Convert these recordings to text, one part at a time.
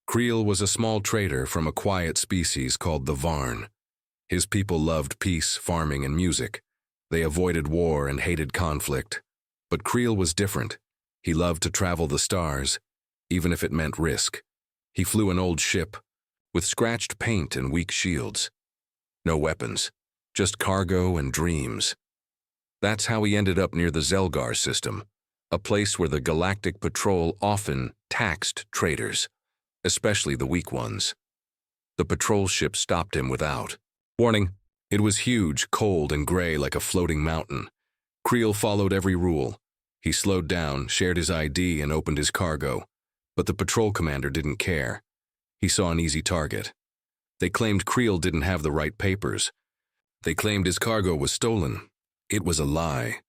Creel was a small trader from a quiet species called the Varn. His people loved peace, farming, and music. They avoided war and hated conflict. But Creel was different. He loved to travel the stars, even if it meant risk. He flew an old ship, with scratched paint and weak shields. No weapons, just cargo and dreams. That's how he ended up near the Zelgar system, a place where the Galactic Patrol often taxed traders, especially the weak ones. The patrol ship stopped him without warning. It was huge, cold, and gray like a floating mountain. Creel followed every rule. He slowed down, shared his ID, and opened his cargo. But the patrol commander didn't care. He saw an easy target. They claimed Creel didn't have the right papers. They claimed his cargo was stolen. It was a lie.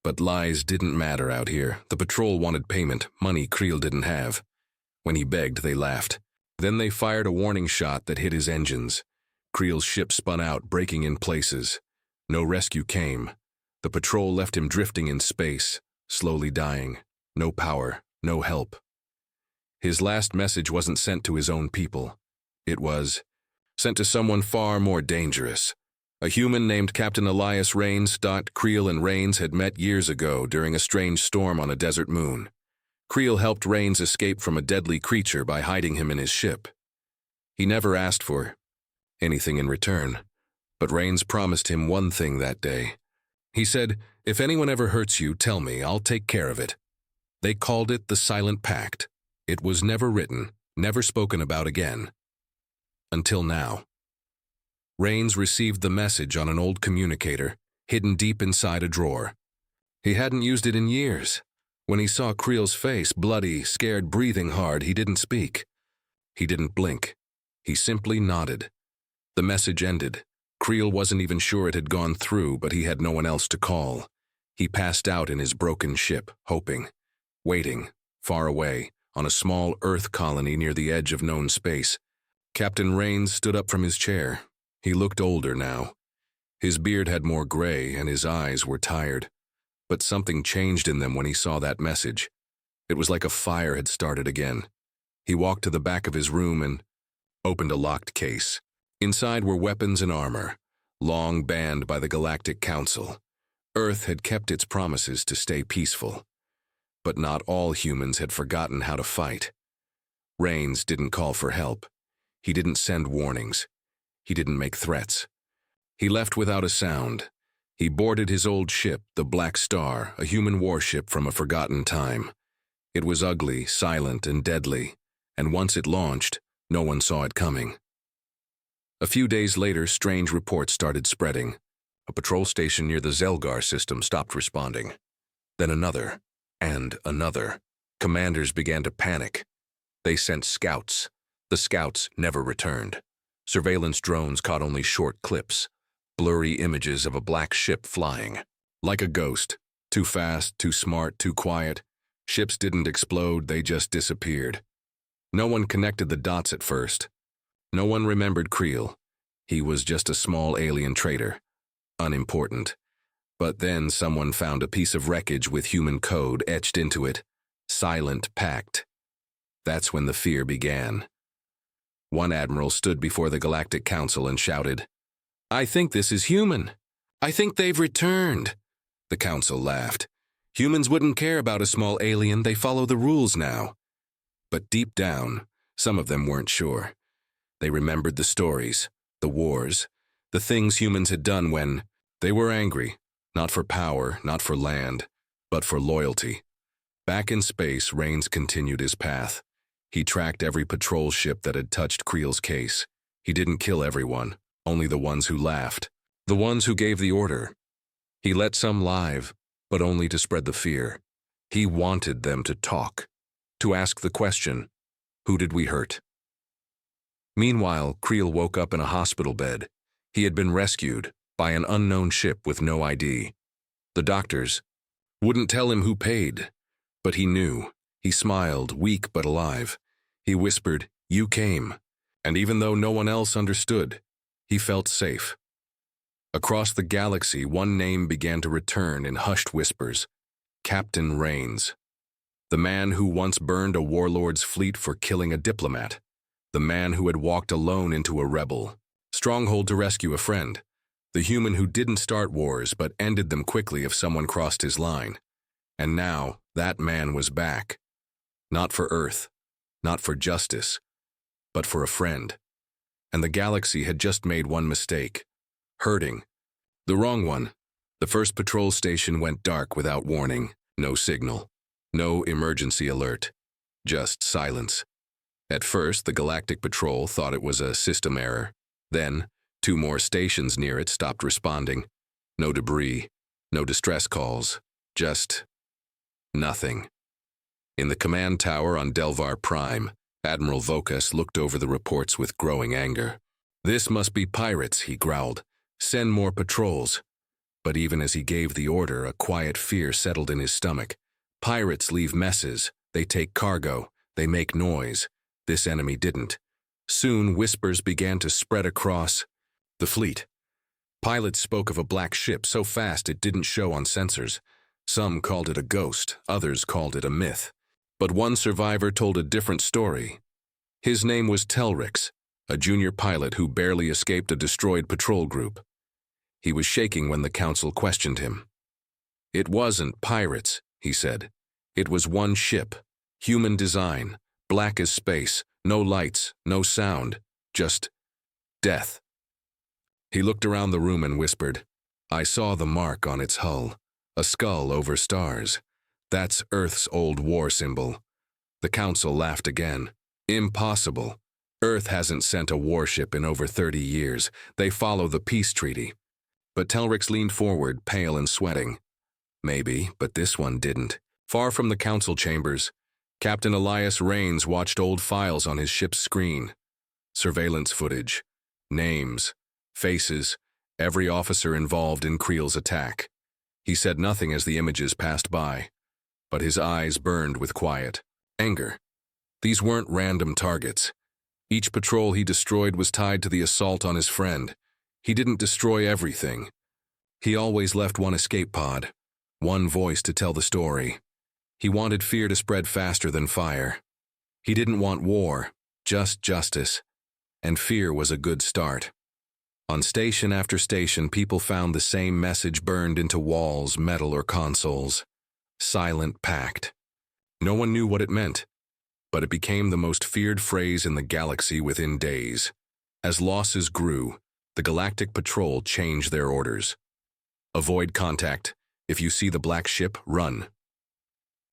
But lies didn't matter out here. The patrol wanted payment, money Creel didn't have. When he begged, they laughed. Then they fired a warning shot that hit his engines. Creel's ship spun out, breaking in places. No rescue came. The patrol left him drifting in space, slowly dying. No power, no help. His last message wasn't sent to his own people. It was sent to someone far more dangerous. A human named Captain Elias Rains. Creel and Rains had met years ago during a strange storm on a desert moon. Creel helped Rains escape from a deadly creature by hiding him in his ship. He never asked for anything in return, but Rains promised him one thing that day. He said, "If anyone ever hurts you, tell me, I'll take care of it." They called it the Silent Pact. It was never written, never spoken about again. Until now. Rains received the message on an old communicator, hidden deep inside a drawer. He hadn't used it in years. When he saw Creel's face, bloody, scared, breathing hard, he didn't speak. He didn't blink. He simply nodded. The message ended. Creel wasn't even sure it had gone through, but he had no one else to call. He passed out in his broken ship, hoping, waiting, far away, on a small Earth colony near the edge of known space. Captain Rains stood up from his chair. He looked older now. His beard had more gray, and his eyes were tired. But something changed in them when he saw that message. It was like a fire had started again. He walked to the back of his room and opened a locked case. Inside were weapons and armor, long banned by the Galactic Council. Earth had kept its promises to stay peaceful. But not all humans had forgotten how to fight. Rains didn't call for help. He didn't send warnings. He didn't make threats. He left without a sound. He boarded his old ship, the Black Star, a human warship from a forgotten time. It was ugly, silent, and deadly, and once it launched, no one saw it coming. A few days later, strange reports started spreading. A patrol station near the Zelgar system stopped responding. Then another, and another. Commanders began to panic. They sent scouts. The scouts never returned. Surveillance drones caught only short clips, blurry images of a black ship flying. Like a ghost, too fast, too smart, too quiet. Ships didn't explode, they just disappeared. No one connected the dots at first. No one remembered Creel. He was just a small alien trader. Unimportant. But then someone found a piece of wreckage with human code etched into it. Silent Pact. That's when the fear began. One admiral stood before the Galactic Council and shouted, "I think this is human. I think they've returned." The council laughed. Humans wouldn't care about a small alien, they follow the rules now. But deep down, some of them weren't sure. They remembered the stories, the wars, the things humans had done when they were angry, not for power, not for land, but for loyalty. Back in space, Rains continued his path. He tracked every patrol ship that had touched Creel's case. He didn't kill everyone, only the ones who laughed, the ones who gave the order. He let some live, but only to spread the fear. He wanted them to talk, to ask the question, who did we hurt? Meanwhile, Creel woke up in a hospital bed. He had been rescued by an unknown ship with no ID. The doctors wouldn't tell him who paid, but he knew. He smiled, weak but alive. He whispered, "You came." And even though no one else understood, he felt safe. Across the galaxy, one name began to return in hushed whispers. Captain Rains. The man who once burned a warlord's fleet for killing a diplomat. The man who had walked alone into a rebel stronghold to rescue a friend. The human who didn't start wars but ended them quickly if someone crossed his line. And now, that man was back. Not for Earth, not for justice, but for a friend. And the galaxy had just made one mistake. Hurting. The wrong one. The first patrol station went dark without warning. No signal. No emergency alert. Just silence. At first, the Galactic Patrol thought it was a system error. Then, 2 more stations near it stopped responding. No debris, no distress calls, just nothing. In the command tower on Delvar Prime, Admiral Vokas looked over the reports with growing anger. "This must be pirates," he growled. "Send more patrols." But even as he gave the order, a quiet fear settled in his stomach. Pirates leave messes, they take cargo, they make noise. This enemy didn't. Soon, whispers began to spread across the fleet. Pilots spoke of a black ship so fast it didn't show on sensors. Some called it a ghost, others called it a myth. But one survivor told a different story. His name was Telrix, a junior pilot who barely escaped a destroyed patrol group. He was shaking when the council questioned him. "It wasn't pirates," he said. "It was one ship, human design, black as space, no lights, no sound, just death." He looked around the room and whispered, "I saw the mark on its hull, a skull over stars. That's Earth's old war symbol." The council laughed again. "Impossible. Earth hasn't sent a warship in over 30 years. They follow the peace treaty." But Telrix leaned forward, pale and sweating. "Maybe, but this one didn't." Far from the council chambers, Captain Elias Rains watched old files on his ship's screen. Surveillance footage, names, faces, every officer involved in Creel's attack. He said nothing as the images passed by, but his eyes burned with quiet anger. These weren't random targets. Each patrol he destroyed was tied to the assault on his friend. He didn't destroy everything. He always left one escape pod, one voice to tell the story. He wanted fear to spread faster than fire. He didn't want war, just justice. And fear was a good start. On station after station, people found the same message burned into walls, metal, or consoles. Silent pact. No one knew what it meant, but it became the most feared phrase in the galaxy within days. As losses grew, the Galactic Patrol changed their orders. "Avoid contact. If you see the black ship, run."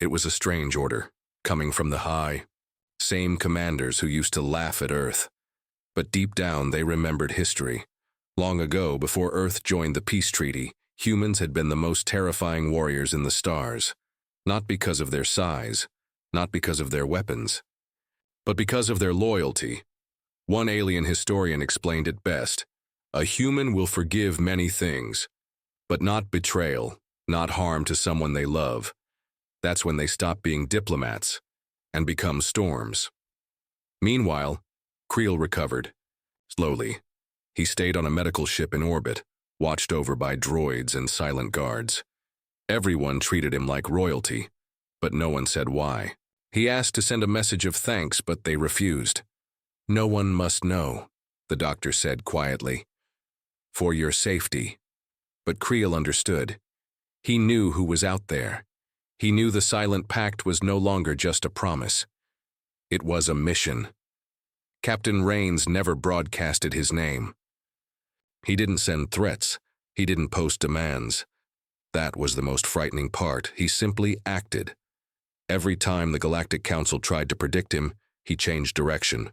It was a strange order, coming from the high. Same commanders who used to laugh at Earth. But deep down, they remembered history. Long ago, before Earth joined the peace treaty, humans had been the most terrifying warriors in the stars. Not because of their size, not because of their weapons, but because of their loyalty. One alien historian explained it best. "A human will forgive many things, but not betrayal, not harm to someone they love. That's when they stop being diplomats and become storms." Meanwhile, Creel recovered. Slowly. He stayed on a medical ship in orbit, watched over by droids and silent guards. Everyone treated him like royalty, but no one said why. He asked to send a message of thanks, but they refused. "No one must know," the doctor said quietly. "For your safety." But Creel understood. He knew who was out there. He knew the silent pact was no longer just a promise. It was a mission. Captain Rains never broadcasted his name. He didn't send threats. He didn't post demands. That was the most frightening part. He simply acted. Every time the Galactic Council tried to predict him, he changed direction.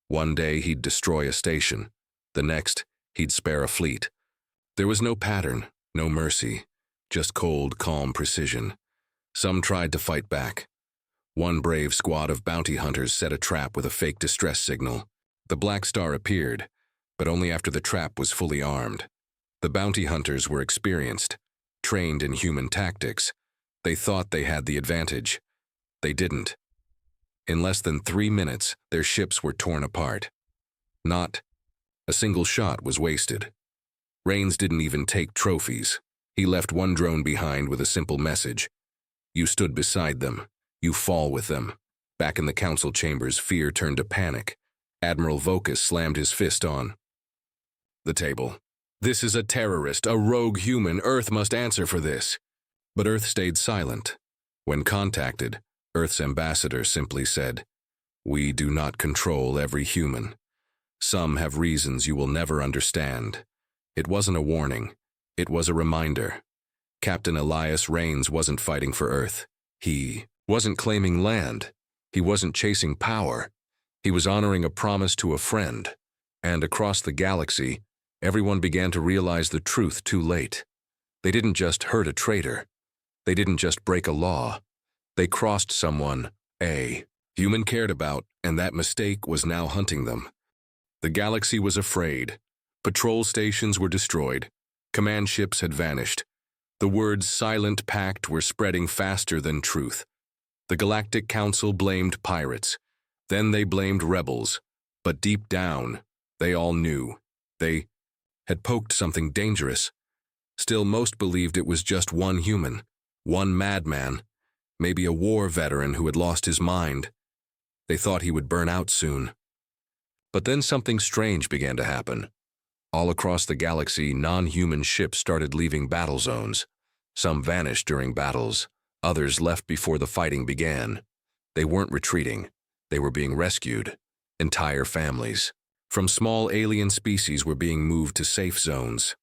One day he'd destroy a station. The next, he'd spare a fleet. There was no pattern, no mercy, just cold, calm precision. Some tried to fight back. One brave squad of bounty hunters set a trap with a fake distress signal. The Black Star appeared, but only after the trap was fully armed. The bounty hunters were experienced, trained in human tactics. They thought they had the advantage. They didn't. In less than 3 minutes, their ships were torn apart. Not a single shot was wasted. Rains didn't even take trophies. He left one drone behind with a simple message. "You stood beside them. You fall with them." Back in the council chambers, fear turned to panic. Admiral Vocus slammed his fist on the table. "This is a terrorist, a rogue human. Earth must answer for this." But Earth stayed silent. When contacted, Earth's ambassador simply said, "We do not control every human. Some have reasons you will never understand." It wasn't a warning. It was a reminder. Captain Elias Rains wasn't fighting for Earth. He wasn't claiming land. He wasn't chasing power. He was honoring a promise to a friend. And across the galaxy, everyone began to realize the truth too late. They didn't just hurt a traitor. They didn't just break a law. They crossed someone a human cared about, and that mistake was now hunting them. The galaxy was afraid. Patrol stations were destroyed. Command ships had vanished. The words "silent pact" were spreading faster than truth. The Galactic Council blamed pirates. Then they blamed rebels. But deep down, they all knew. They had poked something dangerous. Still, most believed it was just one human, one madman, maybe a war veteran who had lost his mind. They thought he would burn out soon. But then something strange began to happen. All across the galaxy, non-human ships started leaving battle zones. Some vanished during battles. Others left before the fighting began. They weren't retreating. They were being rescued. Entire families from small alien species were being moved to safe zones.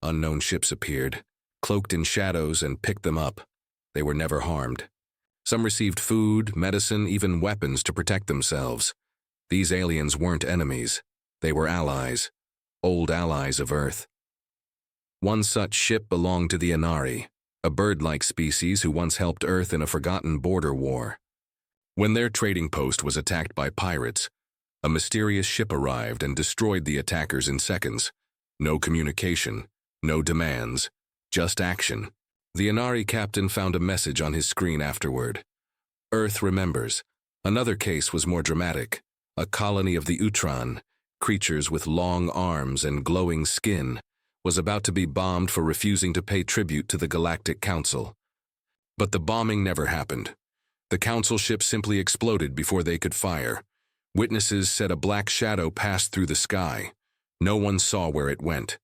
Unknown ships appeared, cloaked in shadows, and picked them up. They were never harmed. Some received food, medicine, even weapons to protect themselves. These aliens weren't enemies. They were allies. Old allies of Earth. One such ship belonged to the Inari, a bird-like species who once helped Earth in a forgotten border war. When their trading post was attacked by pirates, a mysterious ship arrived and destroyed the attackers in seconds. No communication, no demands, just action. The Inari captain found a message on his screen afterward. "Earth remembers." Another case was more dramatic. A colony of the Utran, creatures with long arms and glowing skin, was about to be bombed for refusing to pay tribute to the Galactic Council. But the bombing never happened. The Council ship simply exploded before they could fire. Witnesses said a black shadow passed through the sky. No one saw where it went.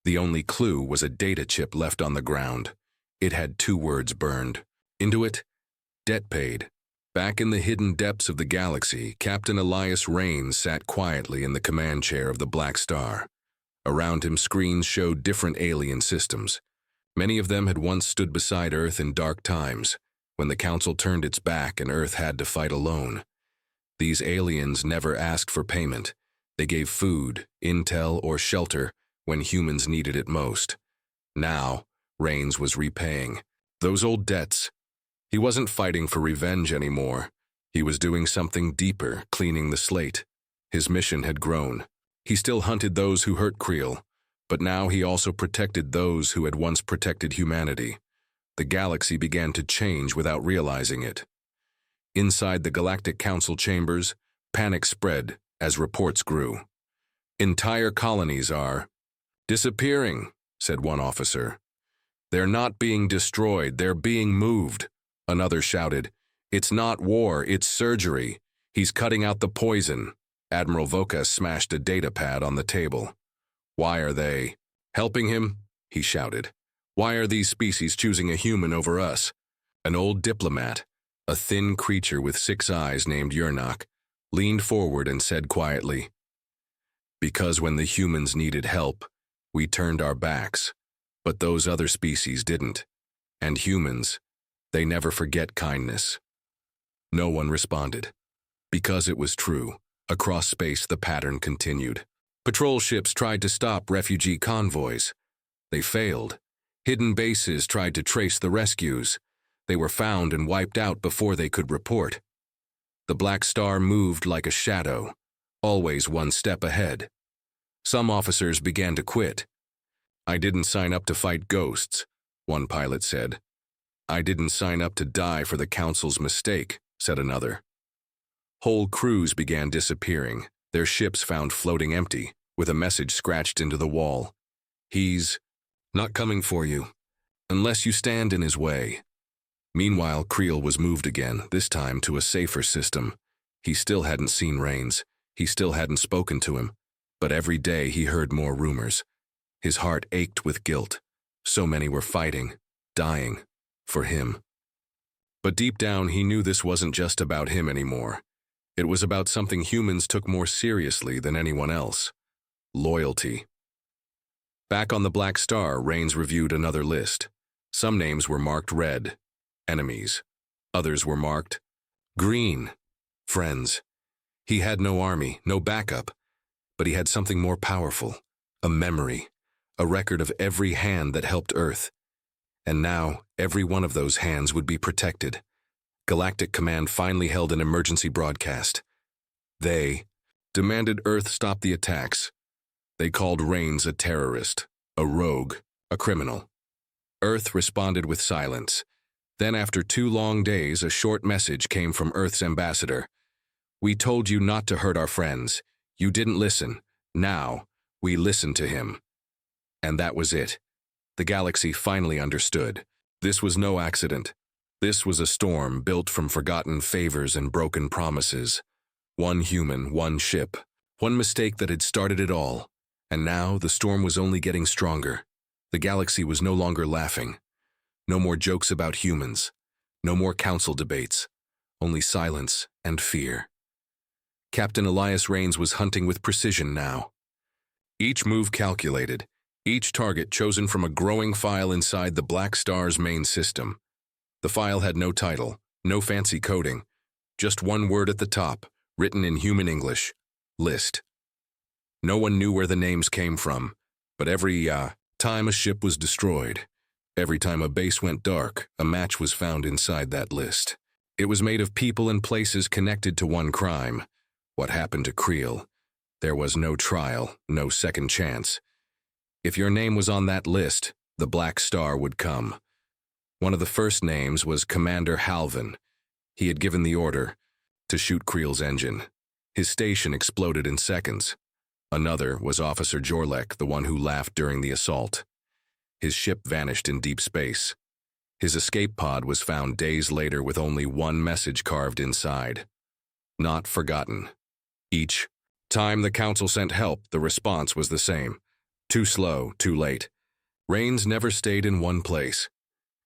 The only clue was a data chip left on the ground. It had 2 words burned into it: debt paid. Back in the hidden depths of the galaxy, Captain Elias Rains sat quietly in the command chair of the Black Star. Around him, screens showed different alien systems. Many of them had once stood beside Earth in dark times, when the Council turned its back and Earth had to fight alone. These aliens never asked for payment. They gave food, intel, or shelter when humans needed it most. Now, Rains was repaying those old debts. He wasn't fighting for revenge anymore. He was doing something deeper, cleaning the slate. His mission had grown. He still hunted those who hurt Creel, but now he also protected those who had once protected humanity. The galaxy began to change without realizing it. Inside the Galactic Council chambers, panic spread as reports grew. "Entire colonies are disappearing," said one officer. "They're not being destroyed, they're being moved." Another shouted, "It's not war, it's surgery. He's cutting out the poison." Admiral Vocus smashed a data pad on the table. "Why are they helping him?" he shouted. "Why are these species choosing a human over us?" An old diplomat, a thin creature with 6 eyes named Yurnok, leaned forward and said quietly, "Because when the humans needed help, we turned our backs, but those other species didn't. And humans, they never forget kindness." No one responded. Because it was true. Across space, the pattern continued. Patrol ships tried to stop refugee convoys. They failed. Hidden bases tried to trace the rescues. They were found and wiped out before they could report. The Black Star moved like a shadow, always one step ahead. Some officers began to quit. "I didn't sign up to fight ghosts," one pilot said. "I didn't sign up to die for the Council's mistake," said another. Whole crews began disappearing, their ships found floating empty, with a message scratched into the wall. "He's not coming for you, unless you stand in his way." Meanwhile, Creel was moved again, this time to a safer system. He still hadn't seen Rains. He still hadn't spoken to him, but every day he heard more rumors. His heart ached with guilt. So many were fighting, dying, for him. But deep down, he knew this wasn't just about him anymore. It was about something humans took more seriously than anyone else: loyalty. Back on the Black Star, Rains reviewed another list. Some names were marked red, enemies. Others were marked green, friends. He had no army, no backup, but he had something more powerful: a memory, a record of every hand that helped Earth. And now, every one of those hands would be protected. Galactic Command finally held an emergency broadcast. They demanded Earth stop the attacks. They called Rains a terrorist, a rogue, a criminal. Earth responded with silence. Then, after 2 long days, a short message came from Earth's ambassador. "We told you not to hurt our friends. You didn't listen. Now, we listen to him." And that was it. The galaxy finally understood. This was no accident. This was a storm built from forgotten favors and broken promises. One human, one ship, one mistake that had started it all. And now the storm was only getting stronger. The galaxy was no longer laughing. No more jokes about humans. No more council debates. Only silence and fear. Captain Elias Rains was hunting with precision now. Each move calculated, each target chosen from a growing file inside the Black Star's main system. The file had no title, no fancy coding, just one word at the top, written in human English: list. No one knew where the names came from, but every time a ship was destroyed, every time a base went dark, a match was found inside that list. It was made of people and places connected to one crime: what happened to Creel. There was no trial, no second chance. If your name was on that list, the Black Star would come. One of the first names was Commander Halvin. He had given the order to shoot Creel's engine. His station exploded in seconds. Another was Officer Jorlek, the one who laughed during the assault. His ship vanished in deep space. His escape pod was found days later with only one message carved inside: not forgotten. Each time the council sent help, the response was the same: too slow, too late. Rains never stayed in one place.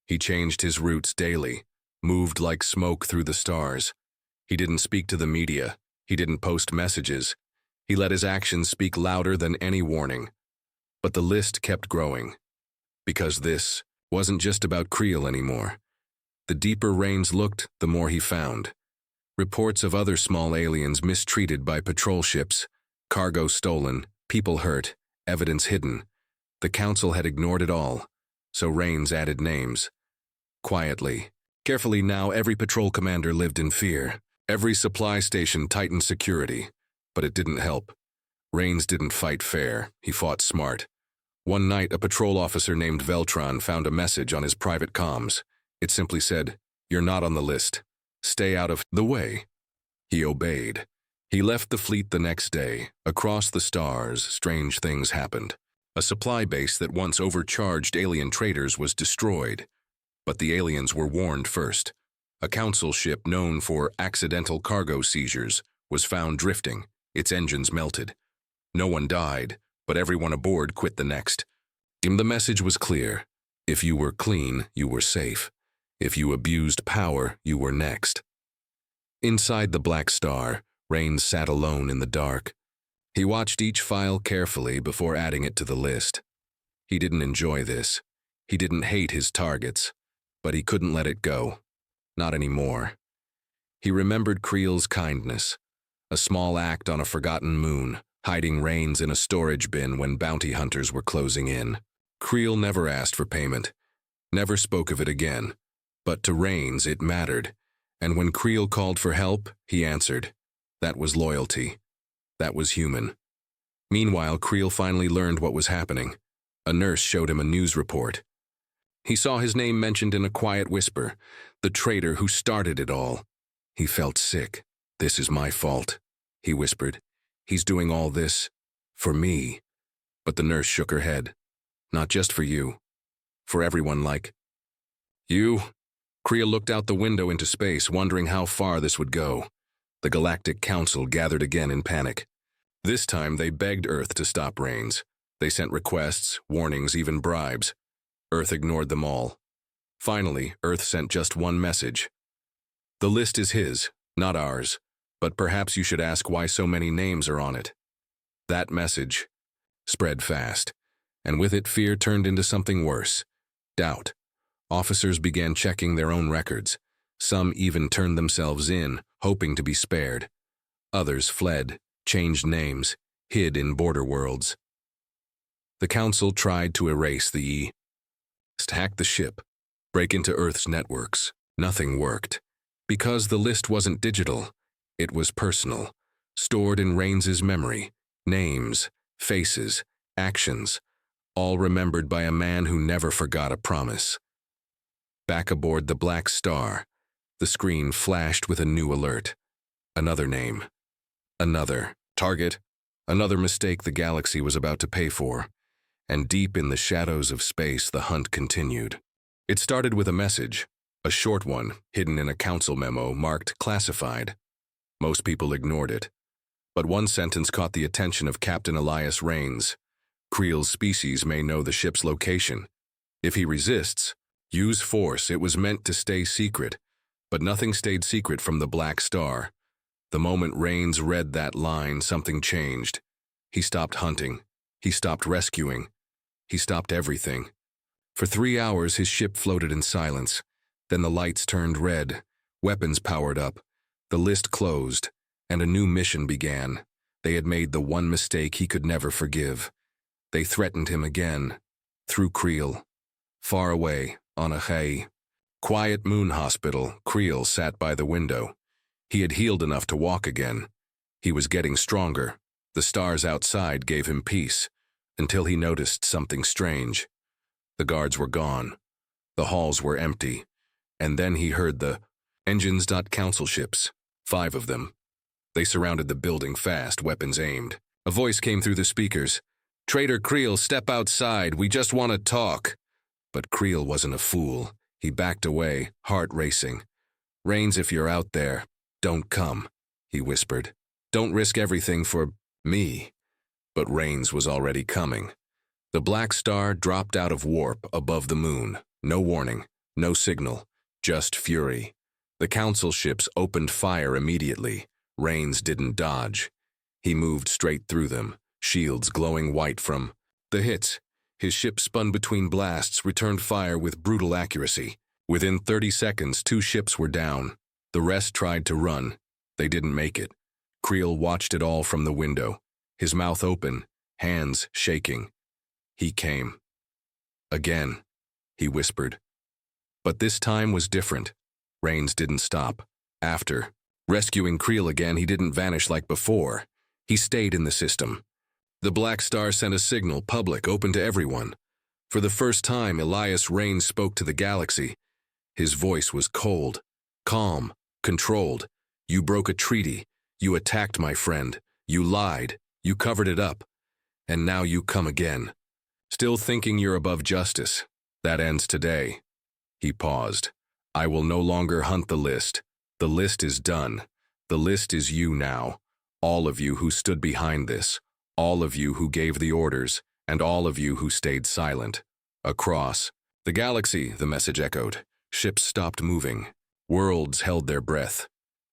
He changed his routes daily, moved like smoke through the stars. He didn't speak to the media. He didn't post messages. He let his actions speak louder than any warning. But the list kept growing. Because this wasn't just about Creel anymore. The deeper Rains looked, the more he found. Reports of other small aliens mistreated by patrol ships, cargo stolen, people hurt, evidence hidden. The council had ignored it all, so Rains added names. Quietly, carefully now, every patrol commander lived in fear. Every supply station tightened security. But it didn't help. Rains didn't fight fair. He fought smart. One night, a patrol officer named Veltron found a message on his private comms. It simply said, "You're not on the list. Stay out of the way." He obeyed. He left the fleet the next day. Across the stars, strange things happened. A supply base that once overcharged alien traders was destroyed. But the aliens were warned first. A council ship known for accidental cargo seizures was found drifting. Its engines melted. No one died, but everyone aboard quit the next. The message was clear: if you were clean, you were safe. If you abused power, you were next. Inside the Black Star, Rains sat alone in the dark. He watched each file carefully before adding it to the list. He didn't enjoy this. He didn't hate his targets, but he couldn't let it go. Not anymore. He remembered Creel's kindness. A small act on a forgotten moon, hiding Rains in a storage bin when bounty hunters were closing in. Creel never asked for payment, never spoke of it again. But to Rains it mattered, and when Creel called for help, he answered. That was loyalty. That was human. Meanwhile, Creel finally learned what was happening. A nurse showed him a news report. He saw his name mentioned in a quiet whisper, the traitor who started it all. He felt sick. "This is my fault," he whispered. "He's doing all this for me." But the nurse shook her head. "Not just for you. For everyone like you." Creel looked out the window into space, wondering how far this would go. The Galactic Council gathered again in panic. This time they begged Earth to stop Rains. They sent requests, warnings, even bribes. Earth ignored them all. Finally, Earth sent just one message. The list is his, not ours, but perhaps you should ask why so many names are on it. That message spread fast, and with it fear turned into something worse. Doubt. Officers began checking their own records. Some even turned themselves in, hoping to be spared. Others fled, changed names, hid in border worlds. The Council tried to erase the hack the ship, break into Earth's networks. Nothing worked. Because the list wasn't digital, it was personal, stored in Rains's memory. Names, faces, actions, all remembered by a man who never forgot a promise. Back aboard the Black Star, the screen flashed with a new alert. Another name. Another target. Another mistake the galaxy was about to pay for. And deep in the shadows of space, the hunt continued. It started with a message, a short one, hidden in a council memo marked classified. Most people ignored it. But one sentence caught the attention of Captain Elias Rains. Creel's species may know the ship's location. If he resists, use force. It was meant to stay secret, but nothing stayed secret from the Black Star. The moment Rains read that line, something changed. He stopped hunting. He stopped rescuing. He stopped everything. For 3 hours, his ship floated in silence. Then the lights turned red, weapons powered up, the list closed, and a new mission began. They had made the one mistake he could never forgive. They threatened him again, through Creel. Far away, on a quiet moon hospital, Creel sat by the window. He had healed enough to walk again. He was getting stronger. The stars outside gave him peace, until he noticed something strange. The guards were gone. The halls were empty. And then he heard the engines. Council ships, 5 of them. They surrounded the building fast, weapons aimed. A voice came through the speakers. "Traitor Creel, step outside. We just want to talk." But Creel wasn't a fool. He backed away, heart racing. "Rains, if you're out there, don't come," he whispered. "Don't risk everything for me." But Rains was already coming. The Black Star dropped out of warp above the moon. No warning, no signal, just fury. The council ships opened fire immediately. Rains didn't dodge. He moved straight through them, shields glowing white from the hits. His ship spun between blasts, returned fire with brutal accuracy. Within 30 seconds, 2 ships were down. The rest tried to run. They didn't make it. Creel watched it all from the window, his mouth open, hands shaking. He came. "Again," he whispered. But this time was different. Rains didn't stop. After rescuing Creel again, he didn't vanish like before. He stayed in the system. The Black Star sent a signal, public, open to everyone. For the first time, Elias Rains spoke to the galaxy. His voice was cold, calm, controlled. "You broke a treaty. You attacked my friend. You lied. You covered it up. And now you come again. Still thinking you're above justice. That ends today." He paused. "I will no longer hunt the list. The list is done. The list is you now. All of you who stood behind this. All of you who gave the orders. And all of you who stayed silent. Across the galaxy," the message echoed. Ships stopped moving. Worlds held their breath.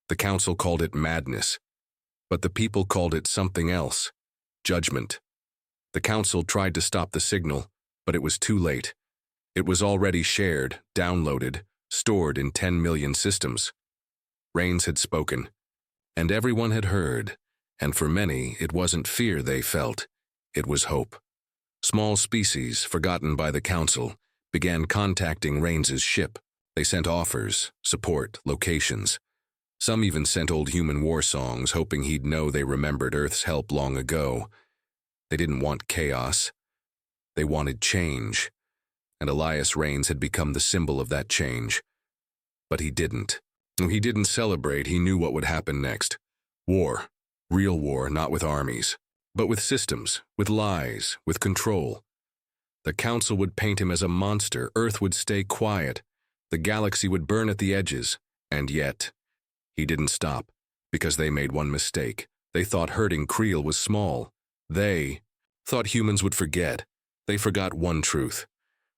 The council called it madness. But the people called it something else. Judgment. The council tried to stop the signal, but it was too late. It was already shared, downloaded, stored in 10 million systems. Rains had spoken, and everyone had heard, and for many, it wasn't fear they felt, it was hope. Small species, forgotten by the council, began contacting Rains's ship. They sent offers, support, locations. Some even sent old human war songs, hoping he'd know they remembered Earth's help long ago. They didn't want chaos. They wanted change. And Elias Rains had become the symbol of that change. But he didn't. He didn't celebrate. He knew what would happen next. War. Real war, not with armies, but with systems, with lies, with control. The council would paint him as a monster. Earth would stay quiet. The galaxy would burn at the edges. And yet, he didn't stop. because they made one mistake. They thought hurting Creel was small. They thought humans would forget. They forgot one truth.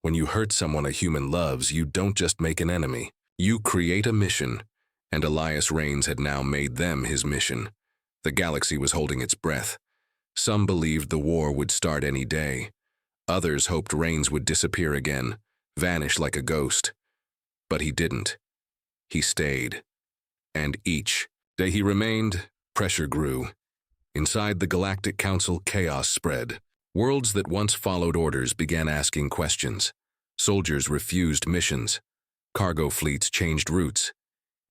When you hurt someone a human loves, you don't just make an enemy. You create a mission. And Elias Reigns had now made them his mission. The galaxy was holding its breath. Some believed the war would start any day. Others hoped Reigns would disappear again, vanish like a ghost. But he didn't. He stayed. And each day he remained, pressure grew. Inside the Galactic Council, chaos spread. Worlds that once followed orders began asking questions. Soldiers refused missions. Cargo fleets changed routes.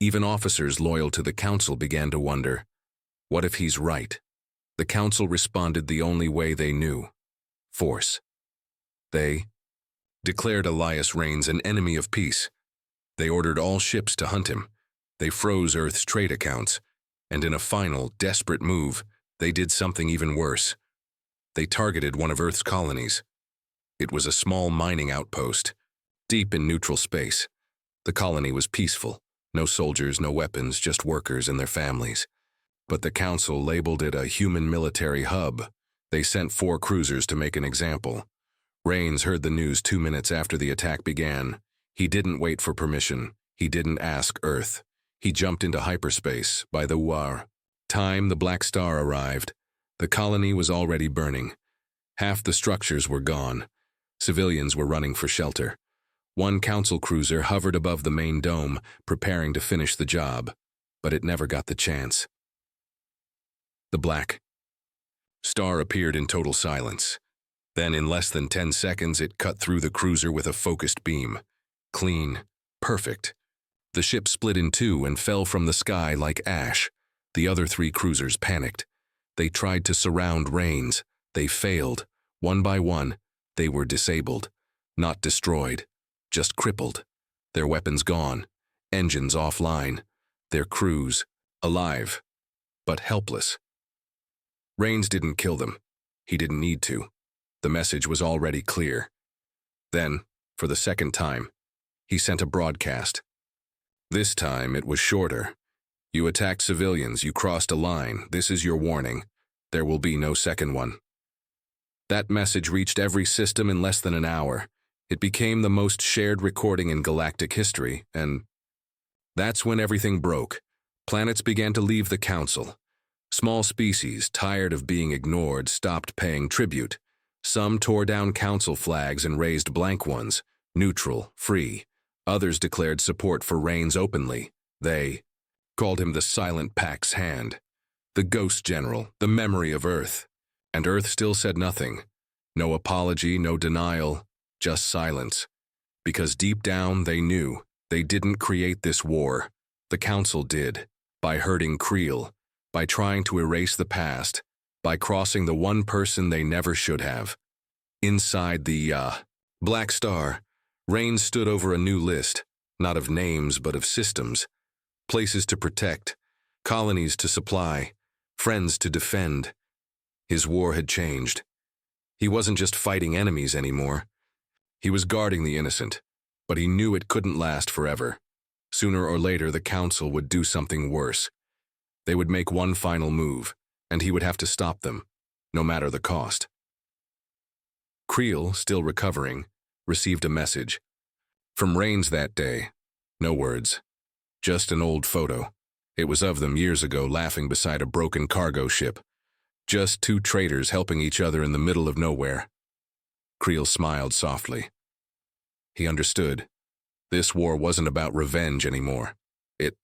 Even officers loyal to the Council began to wonder, what if he's right? The Council responded the only way they knew: force. They declared Elias Reigns an enemy of peace. They ordered all ships to hunt him. They froze Earth's trade accounts. And in a final, desperate move, they did something even worse. They targeted one of Earth's colonies. It was a small mining outpost, deep in neutral space. The colony was peaceful. No soldiers, no weapons, just workers and their families. But the Council labeled it a human military hub. They sent 4 cruisers to make an example. Reigns heard the news 2 minutes after the attack began. He didn't wait for permission. He didn't ask Earth. He jumped into hyperspace. By the time the Black Star arrived, the colony was already burning. Half the structures were gone. Civilians were running for shelter. One Council cruiser hovered above the main dome, preparing to finish the job, but it never got the chance. The Black Star appeared in total silence. Then, in less than 10 seconds, it cut through the cruiser with a focused beam. Clean, perfect. The ship split in 2 and fell from the sky like ash. The other 3 cruisers panicked. They tried to surround Reigns. They failed. One by one, they were disabled. Not destroyed, just crippled. Their weapons gone, engines offline. Their crews alive, but helpless. Reigns didn't kill them. He didn't need to. The message was already clear. Then, for the second time, he sent a broadcast. This time, it was shorter. You attacked civilians, you crossed a line. This is your warning. There will be no second one. That message reached every system in less than an hour. It became the most shared recording in galactic history, and that's when everything broke. Planets began to leave the Council. Small species, tired of being ignored, stopped paying tribute. Some tore down Council flags and raised blank ones, neutral, free. Others declared support for Reigns openly. They called him the Silent Pact's hand, the Ghost General, the memory of Earth. And Earth still said nothing. No apology, no denial, just silence. Because deep down they knew they didn't create this war. The Council did, by hurting Creel, by trying to erase the past, by crossing the one person they never should have. Inside the Black Star, Reigns stood over a new list, not of names but of systems. Places to protect, colonies to supply, friends to defend. His war had changed. He wasn't just fighting enemies anymore. He was guarding the innocent, but he knew it couldn't last forever. Sooner or later, the Council would do something worse. They would make one final move, and he would have to stop them, no matter the cost. Creel, still recovering, received a message. From Reigns that day, no words, just an old photo. It was of them years ago laughing beside a broken cargo ship. Just 2 traitors helping each other in the middle of nowhere. Creel smiled softly. He understood. This war wasn't about revenge anymore. It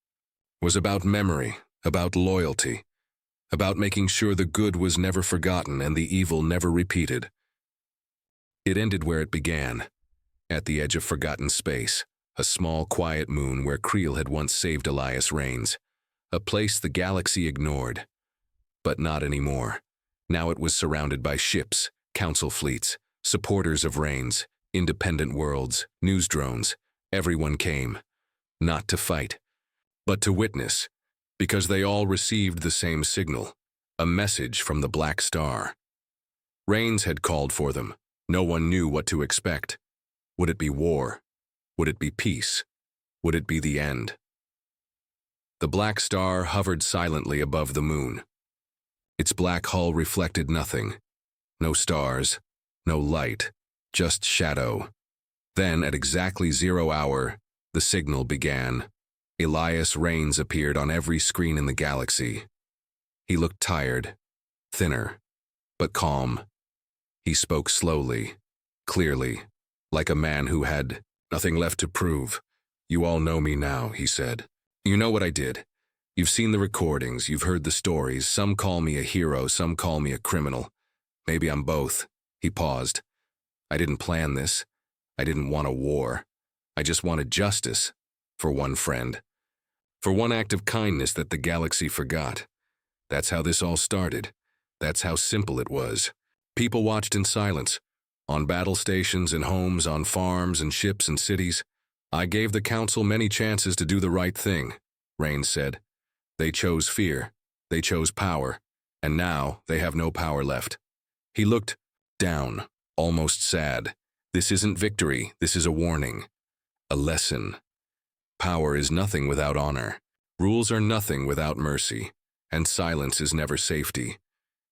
was about memory, about loyalty, about making sure the good was never forgotten and the evil never repeated. It ended where it began, at the edge of forgotten space, a small, quiet moon where Creel had once saved Elias Reigns, a place the galaxy ignored. But not anymore. Now it was surrounded by ships, Council fleets, supporters of Reigns, independent worlds, news drones. Everyone came, not to fight, but to witness, because they all received the same signal, a message from the Black Star. Reigns had called for them. No one knew what to expect. Would it be war? Would it be peace? Would it be the end? The black star hovered silently above the moon. Its black hull reflected nothing. No stars, no light, just shadow. Then, at exactly 0 hour, the signal began. Elias Reigns appeared on every screen in the galaxy. He looked tired, thinner, but calm. He spoke slowly, clearly, like a man who had nothing left to prove. "You all know me now," he said. "You know what I did. You've seen the recordings, you've heard the stories. Some call me a hero, some call me a criminal. Maybe I'm both." He paused. "I didn't plan this. I didn't want a war. I just wanted justice. For one friend. For one act of kindness that the galaxy forgot. That's how this all started. That's how simple it was. People watched in silence. On battle stations and homes, on farms and ships and cities. I gave the council many chances to do the right thing," Reigns said. "They chose fear. They chose power. And now they have no power left." He looked down, almost sad. "This isn't victory. This is a warning. A lesson. Power is nothing without honor. Rules are nothing without mercy. And silence is never safety."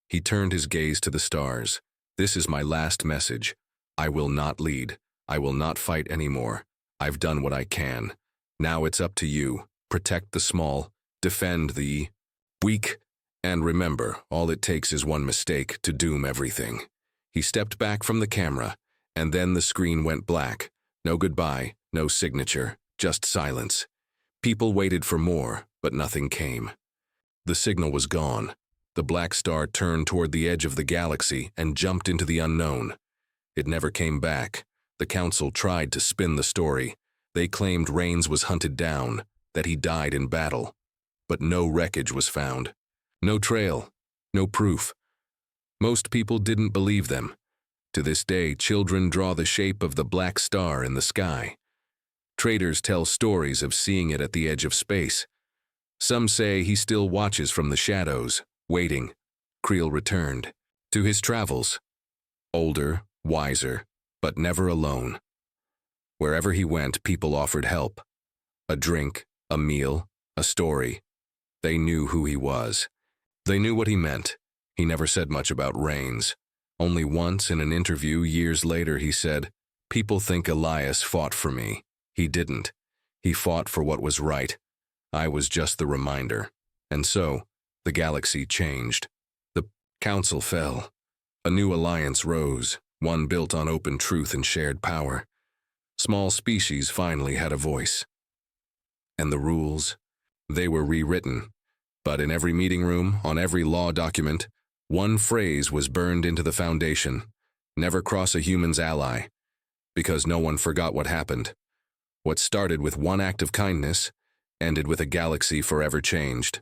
He turned his gaze to the stars. "This is my last message. I will not lead. I will not fight anymore. I've done what I can. Now it's up to you. Protect the small. Defend the weak. And remember, all it takes is one mistake to doom everything." He stepped back from the camera, and then the screen went black. No goodbye, no signature, just silence. People waited for more, but nothing came. The signal was gone. The black star turned toward the edge of the galaxy and jumped into the unknown. It never came back. The council tried to spin the story. They claimed Reigns was hunted down, that he died in battle. But no wreckage was found. No trail, no proof. Most people didn't believe them. To this day, children draw the shape of the black star in the sky. Traders tell stories of seeing it at the edge of space. Some say he still watches from the shadows, waiting. Creel returned to his travels. Older, wiser, but never alone. Wherever he went, people offered help. A drink, a meal, a story. They knew who he was. They knew what he meant. He never said much about Reigns. Only once in an interview years later he said, "People think Elias fought for me. He didn't. He fought for what was right. I was just the reminder." And so, the galaxy changed. The council fell. A new alliance rose, one built on open truth and shared power. Small species finally had a voice. And the rules? They were rewritten. But in every meeting room, on every law document, one phrase was burned into the foundation: never cross a human's ally. Because no one forgot what happened. What started with one act of kindness ended with a galaxy forever changed.